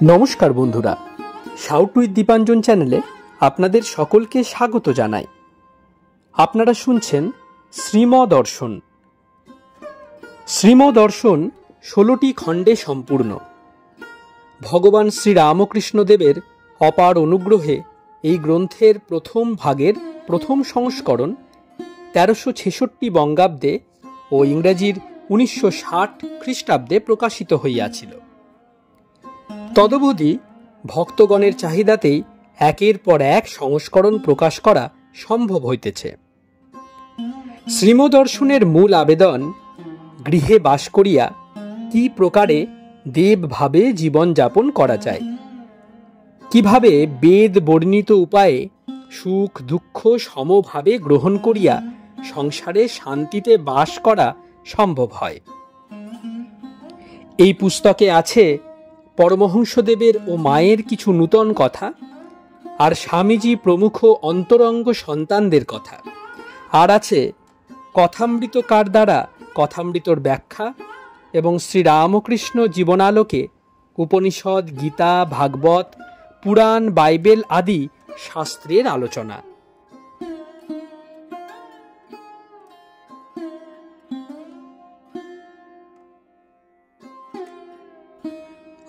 নমস্কার বন্ধুরা, shout with Dipanjan চ্যানেলে আপনাদের সকলকে স্বাগত জানাই। আপনারা শুনছেন শ্রীমদর্শন। শ্রীমদর্শন 16টি খণ্ডে সম্পূর্ণ। ভগবান শ্রীরামকৃষ্ণদেবের অপার অনুগ্রহে এই গ্রন্থের প্রথম ভাগের প্রথম সংস্করণ 1366 বঙ্গাব্দে ও ইংরেজির 1960 খ্রিস্টাব্দে প্রকাশিত হইয়াছিল। তদবধি ভক্তগণের চাহিদাতেই একের পর এক সংস্করণ প্রকাশ করা সম্ভব হইতেছে। শ্রীমদর্শনের মূল আবেদন, গৃহে বাস করিয়া কি প্রকারে দেবভাবে জীবনযাপন করা যায়, কিভাবে বেদ বর্ণিত উপায়ে সুখ দুঃখ সমভাবে গ্রহণ করিয়া সংসারে শান্তিতে বাস করা সম্ভব হয়। এই পুস্তকে আছে পরমহংসদেবের ও মায়ের কিছু নূতন কথা, আর স্বামীজি প্রমুখ অন্তরঙ্গ সন্তানদের কথা, আর আছে কথামৃতকার দ্বারা কথামৃতর ব্যাখ্যা এবং শ্রীরামকৃষ্ণ জীবনালোকে উপনিষদ, গীতা, ভাগবত, পুরাণ, বাইবেল আদি শাস্ত্রের আলোচনা।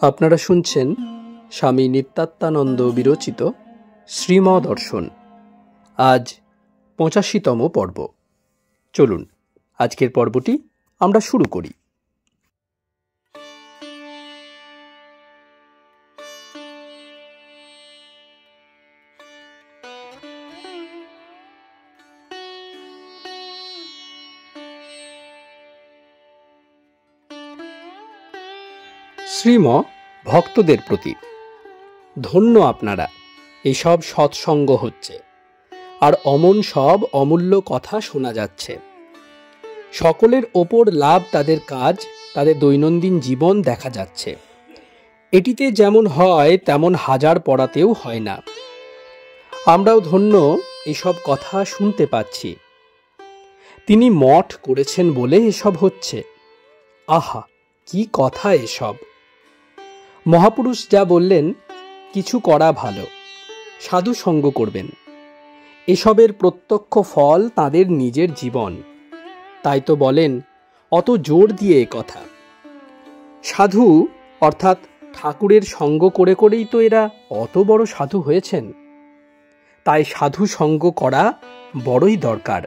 আপনারা শুনছেন স্বামী নিত্যাত্মানন্দ বিরচিত শ্রীমদর্শন। আজ 85তম পর্ব। চলুন আজকের পর্বটি আমরা শুরু করি। শ্রীম ভক্তদের প্রতি, ধন্য আপনারা, এসব সৎসঙ্গ হচ্ছে, আর অমন সব অমূল্য কথা শোনা যাচ্ছে। সকলের ওপর লাভ তাদের কাজ, তাদের দৈনন্দিন জীবন দেখা যাচ্ছে। এটিতে যেমন হয় তেমন হাজার পড়াতেও হয় না। আমরাও ধন্য এসব কথা শুনতে পাচ্ছি। তিনি মঠ করেছেন বলে এসব হচ্ছে। আহা, কি কথা এসব! মহাপুরুষ যা বললেন, কিছু করা ভালো, সাধু সঙ্গ করবেন। এসবের প্রত্যক্ষ ফল তাদের নিজের জীবন। তাই তো বলেন, অত জোর দিয়ে এ কথা। সাধু অর্থাৎ ঠাকুরের সঙ্গ করে করেই তো এরা অত বড় সাধু হয়েছেন। তাই সাধু সঙ্গ করা বড়ই দরকার।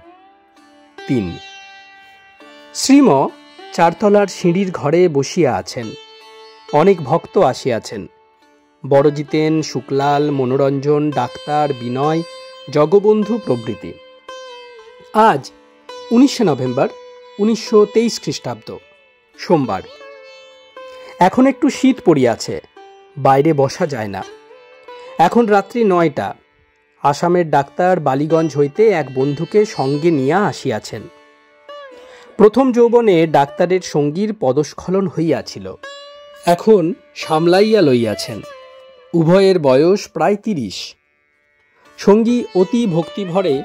3, শ্রীম চারতলার সিঁড়ির ঘরে বসিয়া আছেন। অনেক ভক্ত আসিয়াছেন। বড়জিতেন, শুক্লাল, মনোরঞ্জন, ডাক্তার, বিনয়, জগবন্ধু প্রভৃতি। আজ 19 নভেম্বর 1923 খ্রিস্টাব্দ, সোমবার। এখন একটু শীত পড়িয়াছে, বাইরে বসা যায় না। এখন রাত্রি 9টা। আসামের ডাক্তার বালিগঞ্জ হইতে এক বন্ধুকে সঙ্গে নিয়া আসিয়াছেন। প্রথম যৌবনে ডাক্তারের সঙ্গীর পদস্খলন হইয়াছিল, এখন সামলাইয়া লইয়াছেন। উভয়ের বয়স প্রায় 30। সঙ্গী অতি ভক্তিভরে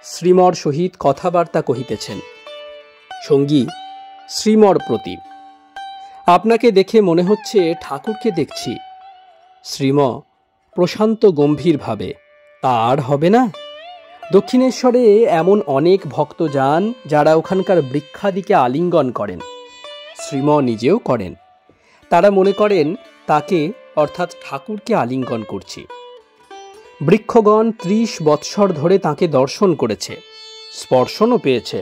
শ্রীমর সহিত কথাবার্তা কহিতেছেন। সঙ্গী, শ্রীমর প্রতি, আপনাকে দেখে মনে হচ্ছে ঠাকুরকে দেখছি। শ্রীম প্রশান্ত গম্ভীরভাবে, তা আর হবে না? দক্ষিণেশ্বরে এমন অনেক ভক্ত যান যারা ওখানকার বৃক্ষাদিকে আলিঙ্গন করেন। শ্রীম নিজেও করেন। তারা মনে করেন তাকে অর্থাৎ ঠাকুরকে আলিঙ্গন করছি। বৃক্ষগণ 30 বৎসর ধরে তাকে দর্শন করেছে, স্পর্শনও পেয়েছে।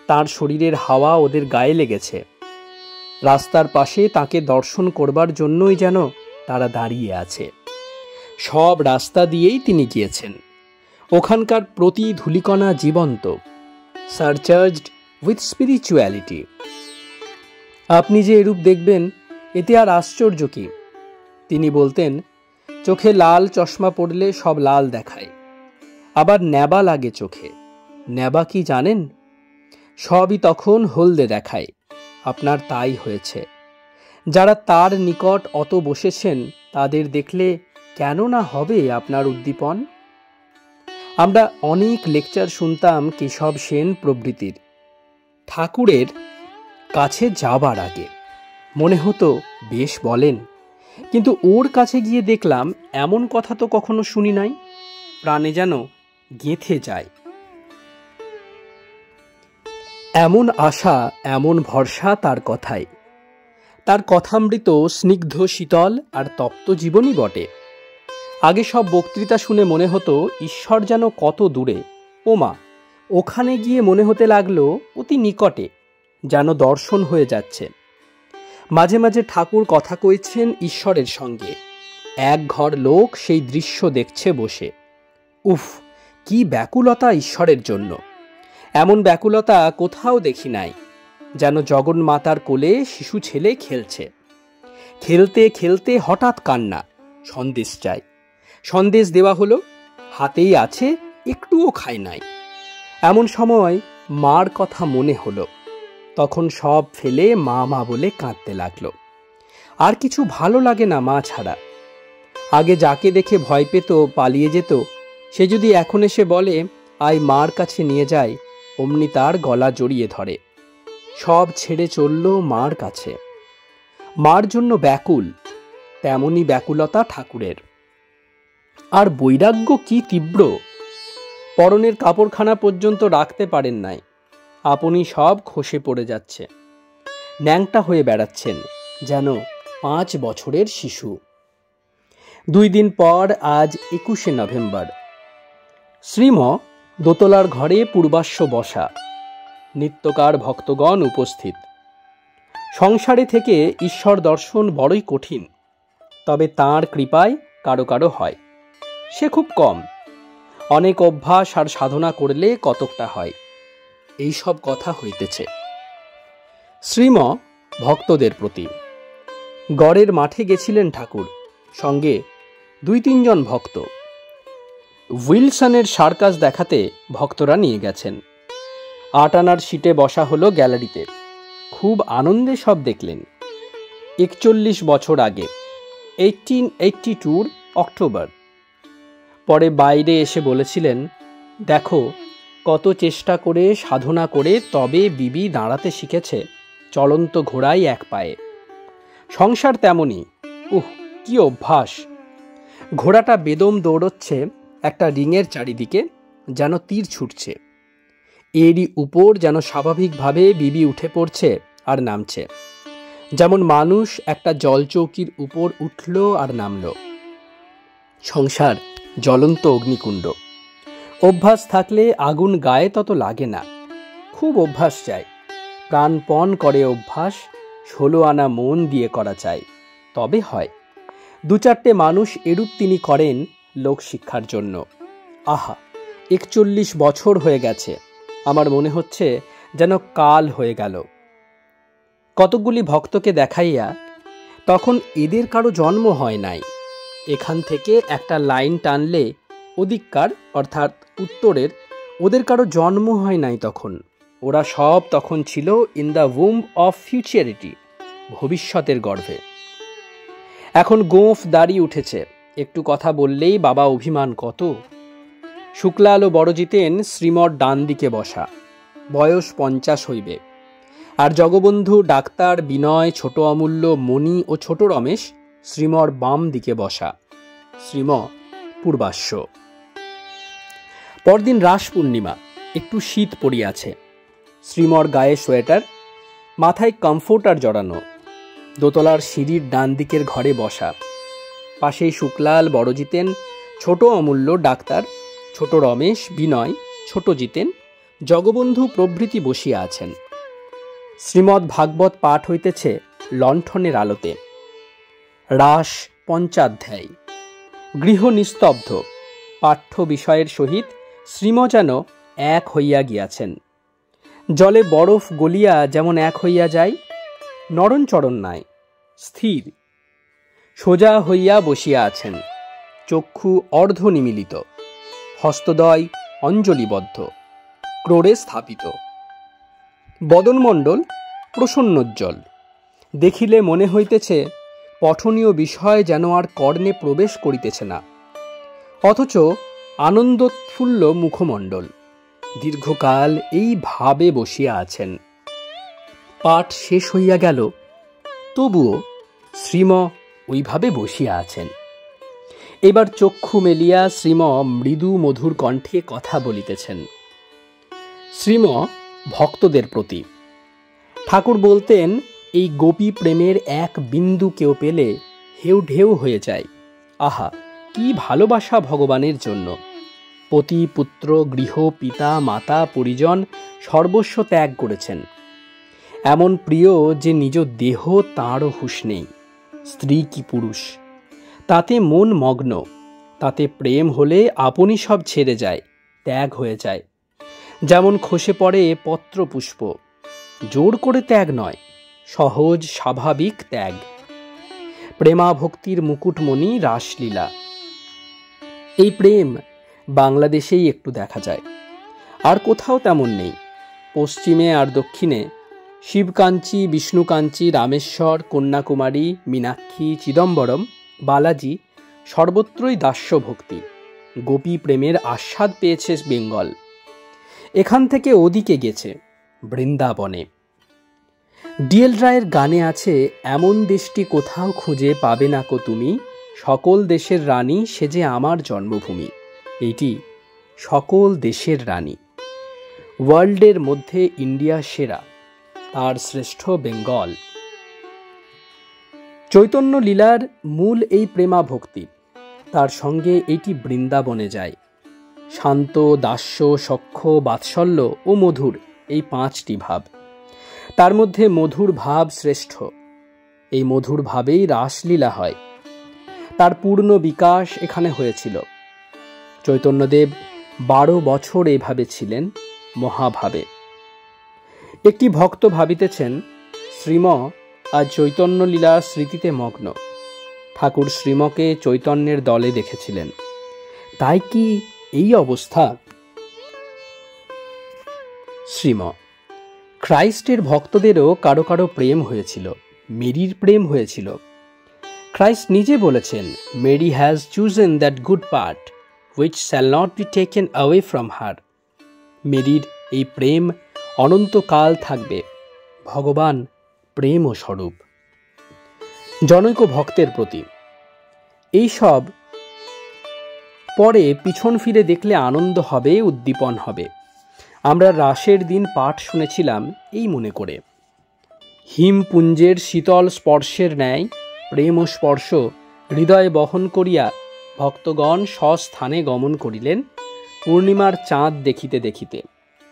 তার শরীরের হাওয়া ওদের গায়ে লেগেছে। রাস্তার পাশে তাকে দর্শন করবার জন্যই যেন তারা দাঁড়িয়ে আছে। সব রাস্তা দিয়েই তিনি গিয়েছেন। ওখানকার প্রতি ধূলিকণা জীবন্ত, সারচার্জড উইথ স্পিরিচুয়ালিটি। আপনি যে এরূপ দেখবেন, এতে আর আশ্চর্য কি? তিনি বলতেন, চোখে লাল চশমা পড়লে সব লাল দেখায়, আবার নেবা লাগে চোখে। নেবা কি জানেন? সবই তখন হলদে দেখায়। আপনার তাই হয়েছে। যারা তার নিকট অত বসেছেন, তাদের দেখলে কেন না হবে আপনার উদ্দীপন? আমরা অনেক লেকচার শুনতাম কেশব সেন প্রভৃতির। ঠাকুরের কাছে যাবার আগে মনে হতো বেশ বলেন, কিন্তু ওর কাছে গিয়ে দেখলাম এমন কথা তো কখনো শুনি নাই, প্রাণে যেন গেঁথে যায়। এমন আশা, এমন ভরসা তার কথায়। তার কথামৃত স্নিগ্ধ, শীতল আর তপ্ত জীবনই বটে। আগে সব বক্তৃতা শুনে মনে হতো ঈশ্বর যেন কত দূরে, ওমা ওখানে গিয়ে মনে হতে লাগলো অতি নিকটে, যেন দর্শন হয়ে যাচ্ছে। মাঝে মাঝে ঠাকুর কথা কইছেন ঈশ্বরের সঙ্গে, এক ঘর লোক সেই দৃশ্য দেখছে বসে। উফ, কি ব্যাকুলতা ঈশ্বরের জন্য! এমন ব্যাকুলতা কোথাও দেখি নাই। যেন জগন্মাতার কোলে শিশু ছেলে খেলছে, খেলতে খেলতে হঠাৎ কান্না, সন্দেশ চাই। সন্দেশ দেওয়া হলো, হাতেই আছে, একটুও খায় নাই। এমন সময় মার কথা মনে হলো, তখন সব ফেলে মা মা বলে কাঁদতে লাগলো। আর কিছু ভালো লাগে না মা ছাড়া। আগে যাকে দেখে ভয় পেত, পালিয়ে যেত, সে যদি এখন এসে বলে আয় মার কাছে নিয়ে যায়, অমনি তার গলা জড়িয়ে ধরে। সব ছেড়ে চলল মার কাছে। মার জন্য ব্যাকুল, তেমনই ব্যাকুলতা ঠাকুরের। আর বৈরাগ্য কি তীব্র! পরনের কাপড়খানা পর্যন্ত রাখতে পারেন নাই, আপনি সব খসে পড়ে যাচ্ছে। ন্যাংটা হয়ে বেড়াচ্ছেন, যেন 5 বছরের শিশু। 2 দিন পর আজ 21শে নভেম্বর। শ্রীম দোতলার ঘরে পূর্বাশ্ব বসা, নিত্যকার ভক্তগণ উপস্থিত। সংসারে থেকে ঈশ্বর দর্শন বড়ই কঠিন, তবে তাঁর কৃপায় কারো কারো হয়, সে খুব কম। অনেক অভ্যাস আর সাধনা করলে কতকটা হয়, এই সব কথা হইতেছে। শ্রীম ভক্তদের প্রতি। গড়ের মাঠে গেছিলেন ঠাকুর, সঙ্গে 2-3 জন ভক্ত। উইলসনের সার্কাস দেখাতে ভক্তরা নিয়ে গেছেন। 8 আনার সিটে বসা হলো গ্যালারিতে। খুব আনন্দে সব দেখলেন। 41 বছর আগে, 1882 অক্টোবর। পরে বাইরে এসে বলেছিলেন, দেখো কত চেষ্টা করে সাধনা করে তবে বিবি দাঁড়াতে শিখেছে চলন্ত ঘোড়ায় এক পায়ে। সংসার তেমনই, কি অভ্যাস! ঘোড়াটা বেদম দৌড়চ্ছে একটা রিংয়ের চারিদিকে, যেন তীর ছুটছে। এরই উপর যেন স্বাভাবিকভাবে বিবি উঠে পড়ছে আর নামছে, যেমন মানুষ একটা জলচৌকির উপর উঠল আর নামল। সংসার জ্বলন্ত অগ্নিকুণ্ড। অভ্যাস থাকলে আগুন গায়ে তত লাগে না, খুব অভ্যাস চাই। প্রাণপণ করে অভ্যাস, 16 আনা মন দিয়ে করা চাই, তবে হয়। 2-4টে মানুষ এরূপ তিনি করেন লোকশিক্ষার জন্য। আহা, 41 বছর হয়ে গেছে, আমার মনে হচ্ছে যেন কাল হয়ে গেল। কতকগুলি ভক্তকে দেখাইয়া, তখন এদের কারো জন্ম হয় নাই। এখান থেকে একটা লাইন টানলে ওদিককার, অর্থাৎ উত্তরের, ওদের কারো জন্ম হয় নাই তখন। ওরা সব তখন ছিল ইন দ্য উম্ব অফ ফিউচারিটি, ভবিষ্যতের গর্ভে। এখন গোঁফ দাড়ি উঠেছে, একটু কথা বললেই বাবা অভিমান কত। শুক্লাল ও বড়জিতেন শ্রীমর ডান দিকে বসা, বয়স 50 হইবে। আর জগবন্ধু, ডাক্তার, বিনয়, ছোট অমূল্য, মণি ও ছোট রমেশ শ্রীমর বাম দিকে বসা। শ্রীম পূর্বাশ্ব। পরদিন রাস পূর্ণিমা, একটু শীত পড়িয়াছে। শ্রীমর গায়ে সোয়েটার, মাথায় কমফোর্টার জড়ানো। দোতলার সিঁড়ির ডান দিকের ঘরে বসা। পাশেই শুক্লাল, বড়জিতেন, ছোট অমূল্য, ডাক্তার, ছোট রমেশ, বিনয়, ছোট জিতেন, জগবন্ধু প্রভৃতি বসিয়া আছেন। শ্রীমদ্ ভাগবত পাঠ হইতেছে লণ্ঠনের আলোতে। রাস পঞ্চাধ্যায়। গৃহ নিস্তব্ধ। পাঠ্য বিষয়ের সহিত শ্রীম যেন এক হইয়া গিয়াছেন। জলে বরফ গলিয়া যেমন এক হইয়া যায়, নরণচরণ নাই, স্থির সোজা হইয়া বসিয়া আছেন। চক্ষু অর্ধ নিমীলিত, হস্তদ্বয় অঞ্জলিবদ্ধ, ক্রোড়ে স্থাপিত। বদনমণ্ডল প্রসন্নোজ্জ্বল। দেখিলে মনে হইতেছে পঠনীয় বিষয় যেন আর কর্ণে প্রবেশ করিতেছে না, অথচ আনন্দোৎফুল্ল মুখমণ্ডল। দীর্ঘকাল এই ভাবে বসিয়া আছেন। পাঠ শেষ হইয়া গেল, তবুও শ্রীম ওইভাবে বসিয়া আছেন। এবার চক্ষু মেলিয়া শ্রীম মৃদু মধুর কণ্ঠে কথা বলিতেছেন। শ্রীম ভক্তদের প্রতি। ঠাকুর বলতেন, এই গোপী প্রেমের এক বিন্দু কেউ পেলে হেউ ঢেউ হয়ে যায়। আহা, কি ভালোবাসা ভগবানের জন্য! পতি পুত্র গৃহ পিতা মাতা পরিজন সর্বস্ব ত্যাগ করেছেন। এমন প্রিয় যে নিজ দেহ তাঁরও হুঁশ নেই। স্ত্রী কি পুরুষ, তাতে মন মগ্ন। তাতে প্রেম হলে আপনি সব ছেড়ে যায়, ত্যাগ হয়ে যায়। যেমন খসে পড়ে পত্র পুষ্প, জোর করে ত্যাগ নয়, সহজ স্বাভাবিক ত্যাগ। প্রেমা ভক্তির মুকুটমণি রাসলীলা। এই প্রেম বাংলাদেশেই একটু দেখা যায়, আর কোথাও তেমন নেই। পশ্চিমে আর দক্ষিণে শিবকাঞ্চি, বিষ্ণুকাঞ্চি, রামেশ্বর, কন্যাকুমারী, মীনাক্ষী, চিদম্বরম, বালাজি, সর্বত্রই দাস্যভক্তি, গোপী প্রেমের আস্বাদ পেয়েছে বেঙ্গল। এখান থেকে ওদিকে গেছে বৃন্দাবনে। ডিএল রায়ের গানে আছে, এমন দেশটি কোথাও খুঁজে পাবে না কো তুমি, সকল দেশের রানী সে যে আমার জন্মভূমি। এইটি সকল দেশের রানী। ওয়ার্ল্ডের মধ্যে ইন্ডিয়া সেরা, তার শ্রেষ্ঠ বেঙ্গল। চৈতন্য লীলার মূল এই প্রেমা ভক্তি, তার সঙ্গে এটি বৃন্দাবনে যায়। শান্ত, দাস্য, সখ্য, বাৎসল্য ও মধুর, এই পাঁচটি ভাব। তার মধ্যে মধুর ভাব শ্রেষ্ঠ। এই মধুর ভাবেই রাসলীলা হয়। তার পূর্ণ বিকাশ এখানে হয়েছিল। চৈতন্যদেব 12 বছর এভাবে ছিলেন, মহাভাবে। একটি ভক্ত ভাবিতেছেন, শ্রীম আজ চৈতন্য লীলা স্মৃতিতে মগ্ন। ঠাকুর শ্রীমকে চৈতন্যের দলে দেখেছিলেন, তাই কি এই অবস্থা? শ্রীম খ্রাইস্টের ভক্তদেরও কারো কারো প্রেম হয়েছিল, মেরির প্রেম হয়েছিল। খ্রাইস্ট নিজে বলেছেন, Mary has chosen that good part which shall not be taken away from her. মেরির এই প্রেম অনন্তকাল থাকবে। ভগবান প্রেম ও স্বরূপ। জনৈক ভক্তের প্রতি। এই সব পরে পিছন ফিরে দেখলে আনন্দ হবে, উদ্দীপন হবে। আমরা রাসের দিন পাঠ শুনেছিলাম এই মনে করে, হিমপুঞ্জের শীতল স্পর্শের ন্যায় প্রেম ও স্পর্শ হৃদয়ে বহন করিয়া ভক্তগণ স্বস্থানে গমন করিলেন পূর্ণিমার চাঁদ দেখিতে দেখিতে।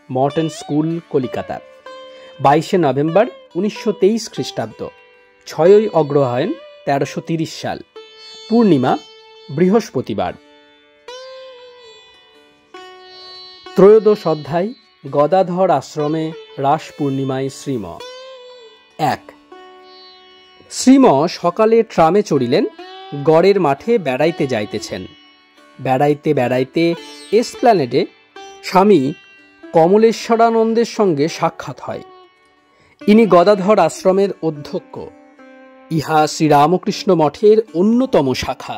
মর্টন স্কুল, কলিকাতা, 22শে নভেম্বর 1923 খ্রিস্টাব্দ, 6ই অগ্রহায়ণ 1330 সাল, পূর্ণিমা বৃহস্পতিবার। ত্রয়োদশ অধ্যায়, গদাধর আশ্রমে রাস পূর্ণিমায় শ্রীম। 1। শ্রীম সকালে ট্রামে চড়িলেন, গড়ের মাঠে বেড়াইতে যাইতেছেন। বেড়াইতে বেড়াইতে এসপ্ল্যানেডে স্বামী কমলেশ্বরানন্দের সঙ্গে সাক্ষাৎ হয়। ইনি গদাধর আশ্রমের অধ্যক্ষ। ইহা শ্রীরামকৃষ্ণ মঠের অন্যতম শাখা।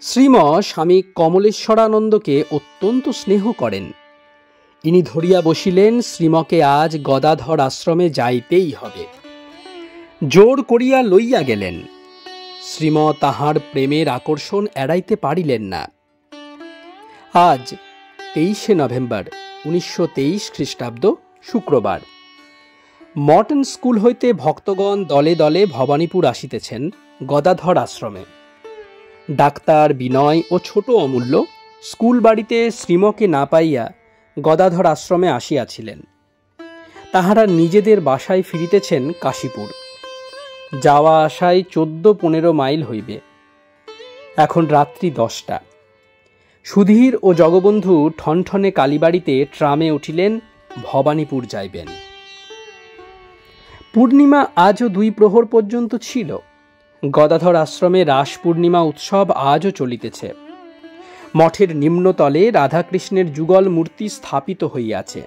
শ্রীম স্বামী কমলেশ্বরানন্দকে অত্যন্ত স্নেহ করেন। ইনি ধরিয়া বসিলেন, শ্রীমকে আজ গদাধর আশ্রমে যাইতেই হবে। জোর করিয়া লইয়া গেলেন। শ্রীম তাহার প্রেমের আকর্ষণ এড়াইতে পারিলেন না। আজ 23শে নভেম্বর 1923 খ্রিস্টাব্দ, শুক্রবার। মর্টন স্কুল হইতে ভক্তগণ দলে দলে ভবানীপুর আসিতেছেন গদাধর আশ্রমে। ডাক্তার বিনয় ও ছোট অমূল্য স্কুল বাড়িতে শ্রীমকে না পাইয়া গদাধর আশ্রমে আসিয়াছিলেন। তাহারা নিজেদের বাসায় ফিরিতেছেন কাশীপুর। যাওয়া আসায় 14-15 মাইল হইবে। এখন রাত্রি 10টা। সুধীর ও জগবন্ধু ঠনঠনে কালীবাড়িতে ট্রামে উঠিলেন, ভবানীপুর যাইবেন। পূর্ণিমা আজও 2 প্রহর পর্যন্ত ছিল। গদাধর আশ্রমে রাস পূর্ণিমা উৎসব আজও চলিতেছে। মঠের নিম্নতলে রাধাকৃষ্ণের যুগল মূর্তি স্থাপিত হইয়াছে।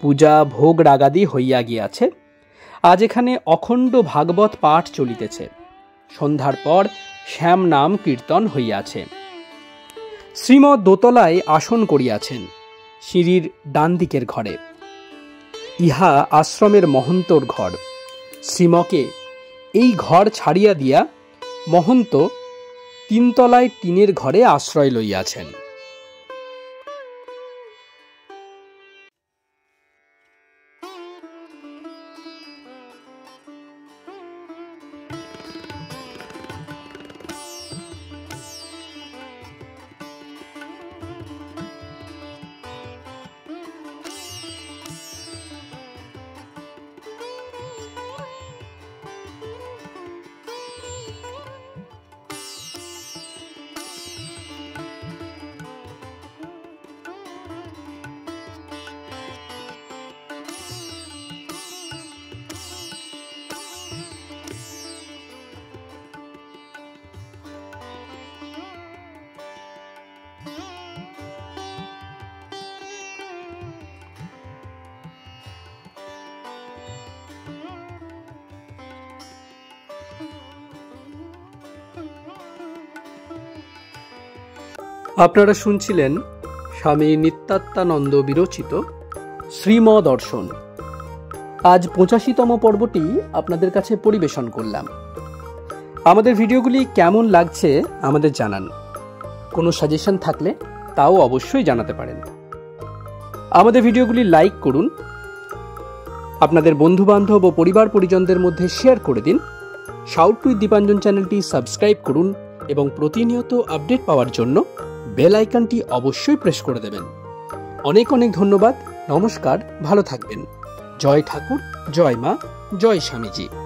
পূজা ভোগ রাগাদি হইয়া গিয়াছে। আজ এখানে অখণ্ড ভাগবত পাঠ চলিতেছে। সন্ধ্যার পর শ্যাম নাম কীর্তন হইয়াছে। শ্রীম দোতলায় আসন করিয়াছেন, সিঁড়ির ডান দিকের ঘরে। ইহা আশ্রমের মহন্তর ঘর। শ্রীমকে এই ঘর ছাড়িয়া দিয়া মহন্ত তিনতলায় টিনের ঘরে আশ্রয় লইয়াছেন। আপনারা শুনছিলেন স্বামী নিত্যাত্মানন্দ বিরচিত শ্রীম দর্শন। আজ 85তম পর্বটি আপনাদের কাছে পরিবেশন করলাম। আমাদের ভিডিওগুলি কেমন লাগছে আমাদের জানান। কোনো সাজেশন থাকলে তাও অবশ্যই জানাতে পারেন। আমাদের ভিডিওগুলি লাইক করুন, আপনাদের বন্ধুবান্ধব ও পরিবার পরিজনদের মধ্যে শেয়ার করে দিন। শাউট উইথ দীপাঞ্জন চ্যানেলটি সাবস্ক্রাইব করুন এবং প্রতিনিয়ত আপডেট পাওয়ার জন্য বেল আইকনটি অবশ্যই প্রেস করে দেবেন। অনেক অনেক ধন্যবাদ। নমস্কার, ভালো থাকবেন। জয় ঠাকুর, জয় মা, জয় স্বামীজি।